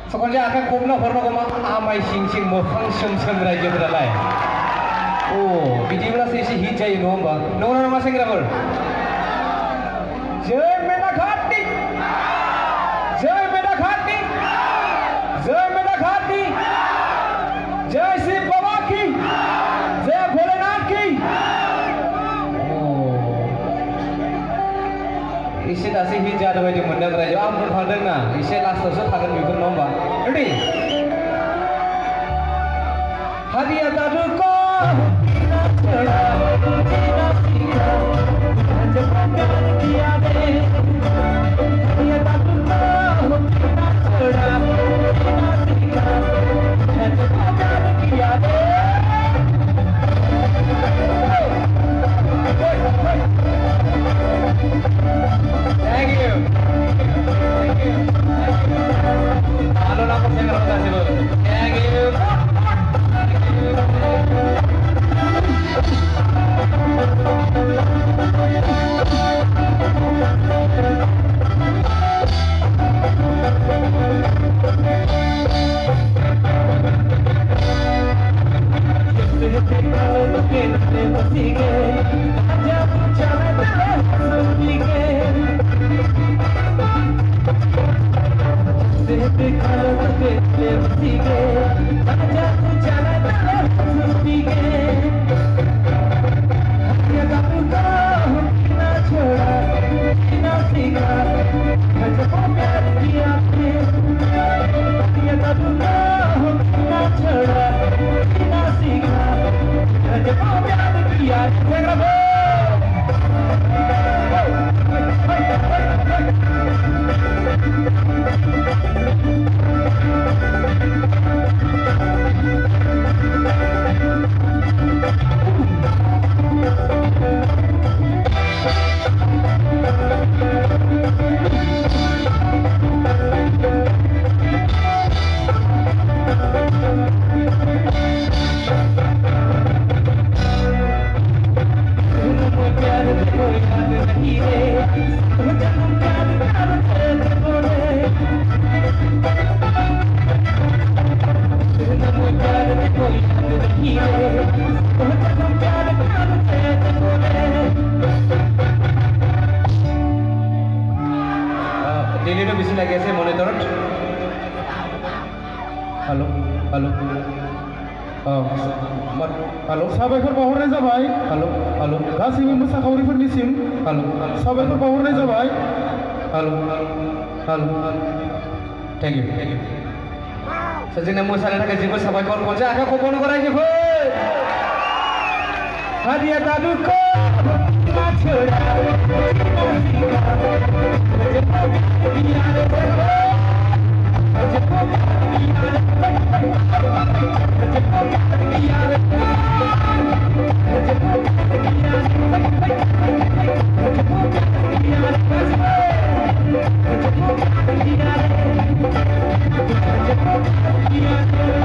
Sekolahnya akan kumna horno koma amai sing mohang sem raja beralai. Oh, biji belas isi hijai nomba. Nona nama sing rapor. Jai Medakhati, Jai Medakhati, Jai Medakhati, Jai Shiv Baba ki, Jai Bholenath ki. Isi tasih hijau ada di mendang raja ampun hadang na. Isi last tersebut akan bikin nomba. Ready? Hadiah taduko. Thank you. Thank you. Halo, lapor saya ngerti kasih dulu. Thank you. বেশি লাগে আছে মনিটৰত hello hello hello साबायखर बावहरनाय जाबाय hello hello गासैबो मोसाखावरिफोरनिसिम hello साबायखर बावहरनाय जाबाय हेलो हेलो थैंक यू जोंना मोसानो थाखाय जोबोद साबायखर खनसे आखाइ खबनो गराय जोबोद हारिया दादुखौ माथोरा Yeah.